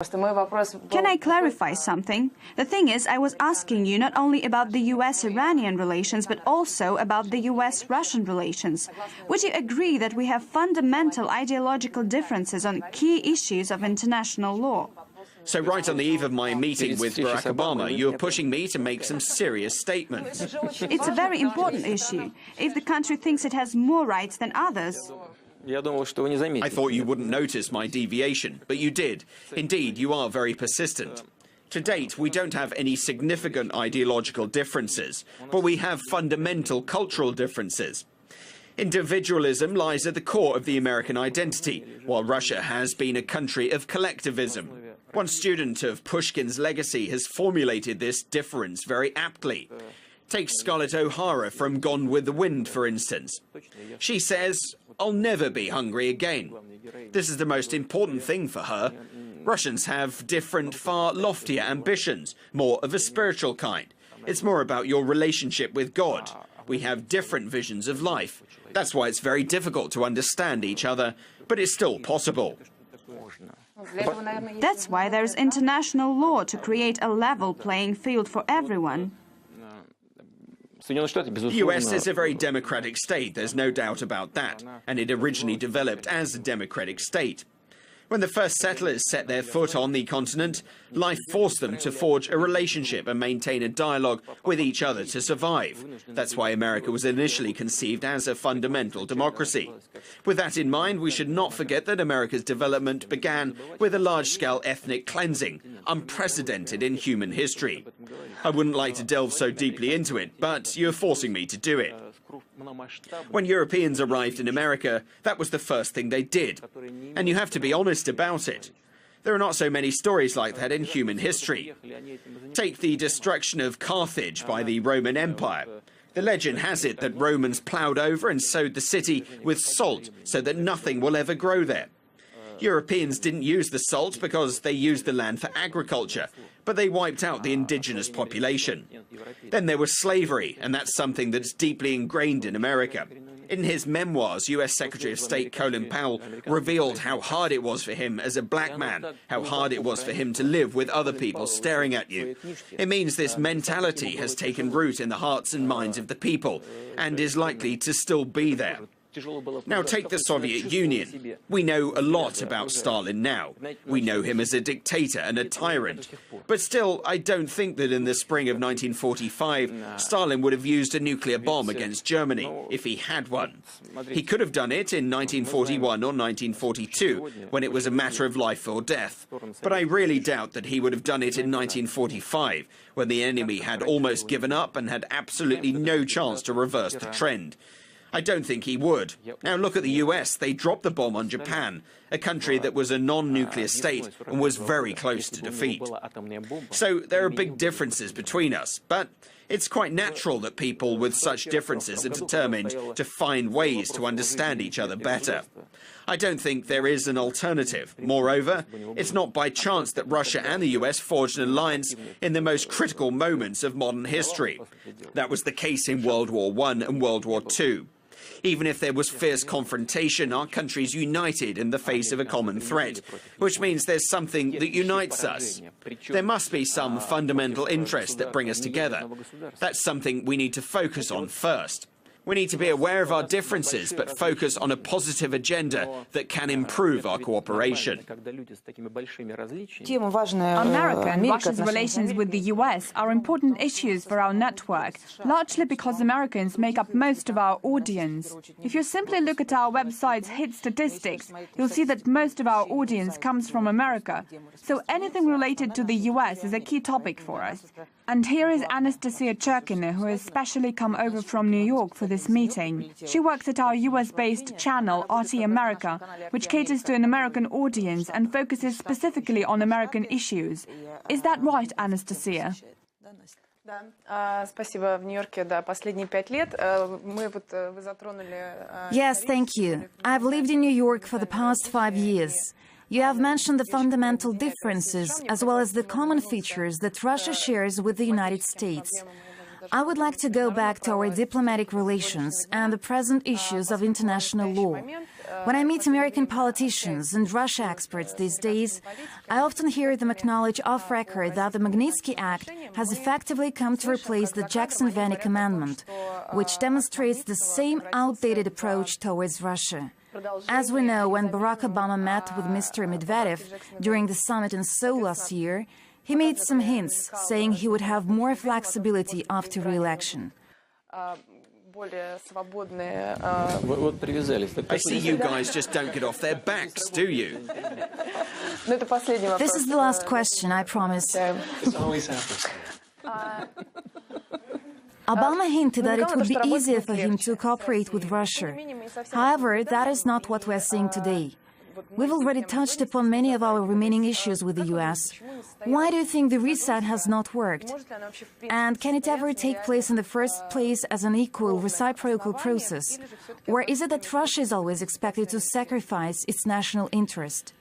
Can I clarify something? The thing is, I was asking you not only about the US-Iranian relations, but also about the US-Russian relations. Would you agree that we have fundamental ideological differences on key issues of international law? So right on the eve of my meeting with Barack Obama, you're pushing me to make some serious statements. It's a very important issue. If the country thinks it has more rights than others... I thought you wouldn't notice my deviation, but you did. Indeed, you are very persistent. To date, we don't have any significant ideological differences, but we have fundamental cultural differences. Individualism lies at the core of the American identity, while Russia has been a country of collectivism. One student of Pushkin's legacy has formulated this difference very aptly. Take Scarlett O'Hara from Gone with the Wind, for instance. She says, "I'll never be hungry again." This is the most important thing for her. Russians have different, far loftier ambitions, more of a spiritual kind. It's more about your relationship with God. We have different visions of life. That's why it's very difficult to understand each other, but it's still possible. That's why there's international law to create a level playing field for everyone. The US is a very democratic state, there's no doubt about that, and it originally developed as a democratic state. When the first settlers set their foot on the continent, life forced them to forge a relationship and maintain a dialogue with each other to survive. That's why America was initially conceived as a fundamental democracy. With that in mind, we should not forget that America's development began with a large-scale ethnic cleansing, unprecedented in human history. I wouldn't like to delve so deeply into it, but you're forcing me to do it. When Europeans arrived in America, that was the first thing they did. And you have to be honest about it. There are not so many stories like that in human history. Take the destruction of Carthage by the Roman Empire. The legend has it that Romans ploughed over and sowed the city with salt so that nothing will ever grow there. Europeans didn't use the salt because they used the land for agriculture, but they wiped out the indigenous population. Then there was slavery, and that's something that's deeply ingrained in America. In his memoirs, US Secretary of State Colin Powell revealed how hard it was for him as a black man, how hard it was for him to live with other people staring at you. It means this mentality has taken root in the hearts and minds of the people, and is likely to still be there. Now take the Soviet Union. We know a lot about Stalin now. We know him as a dictator and a tyrant. But still, I don't think that in the spring of 1945, Stalin would have used a nuclear bomb against Germany, if he had one. He could have done it in 1941 or 1942, when it was a matter of life or death. But I really doubt that he would have done it in 1945, when the enemy had almost given up and had absolutely no chance to reverse the trend. I don't think he would. Now look at the US. They dropped the bomb on Japan, a country that was a non-nuclear state and was very close to defeat. So there are big differences between us, but it's quite natural that people with such differences are determined to find ways to understand each other better. I don't think there is an alternative. Moreover, it's not by chance that Russia and the US forged an alliance in the most critical moments of modern history. That was the case in World War I and World War II. Even if there was fierce confrontation, our countries united in the face of a common threat, which means there's something that unites us. There must be some fundamental interests that bring us together. That's something we need to focus on first. We need to be aware of our differences, but focus on a positive agenda that can improve our cooperation. America and Russia's relations with the US are important issues for our network, largely because Americans make up most of our audience. If you simply look at our website's hit statistics, you'll see that most of our audience comes from America. So anything related to the US is a key topic for us. And here is Anastasia Cherkina, who has specially come over from New York for this meeting. She works at our US-based channel, RT America, which caters to an American audience and focuses specifically on American issues. Is that right, Anastasia? Yes, thank you. I've lived in New York for the past 5 years. You have mentioned the fundamental differences as well as the common features that Russia shares with the United States. I would like to go back to our diplomatic relations and the present issues of international law. When I meet American politicians and Russia experts these days, I often hear them acknowledge off record that the Magnitsky Act has effectively come to replace the Jackson-Vanik Amendment, which demonstrates the same outdated approach towards Russia. As we know, when Barack Obama met with Mr. Medvedev during the summit in Seoul last year, he made some hints, saying he would have more flexibility after re-election. I see you guys just don't get off their backs, do you? This is the last question, I promise. Obama hinted that it would be easier for him to cooperate with Russia. However, that is not what we're seeing today. We've already touched upon many of our remaining issues with the US. Why do you think the reset has not worked? And can it ever take place in the first place as an equal, reciprocal process? Or is it that Russia is always expected to sacrifice its national interest?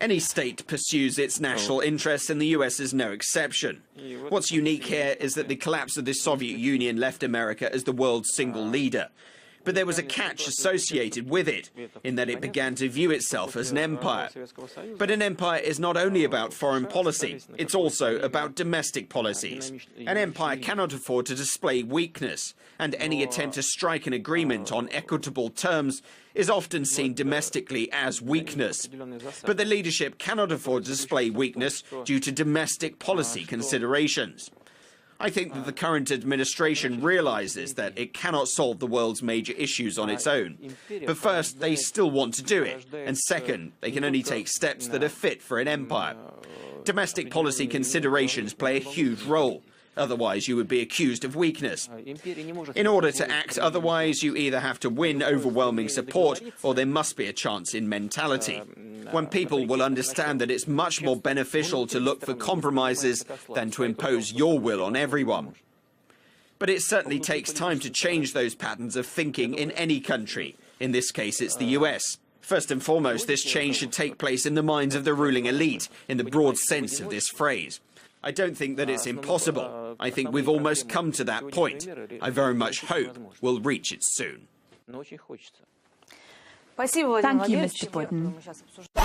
Any state pursues its national interests, and the US is no exception. What's unique here is that the collapse of the Soviet Union left America as the world's single leader. But there was a catch associated with it, in that it began to view itself as an empire. But an empire is not only about foreign policy, it's also about domestic policies. An empire cannot afford to display weakness, and any attempt to strike an agreement on equitable terms is often seen domestically as weakness. But the leadership cannot afford to display weakness due to domestic policy considerations. I think that the current administration realizes that it cannot solve the world's major issues on its own. But first, they still want to do it. And second, they can only take steps that are fit for an empire. Domestic policy considerations play a huge role. Otherwise, you would be accused of weakness. In order to act otherwise, you either have to win overwhelming support, or there must be a chance in mentality. When people will understand that it's much more beneficial to look for compromises than to impose your will on everyone. But it certainly takes time to change those patterns of thinking in any country. In this case, it's the US. First and foremost, this change should take place in the minds of the ruling elite, in the broad sense of this phrase. I don't think that it's impossible. I think we've almost come to that point. I very much hope we'll reach it soon. Thank you, Mr. Putin.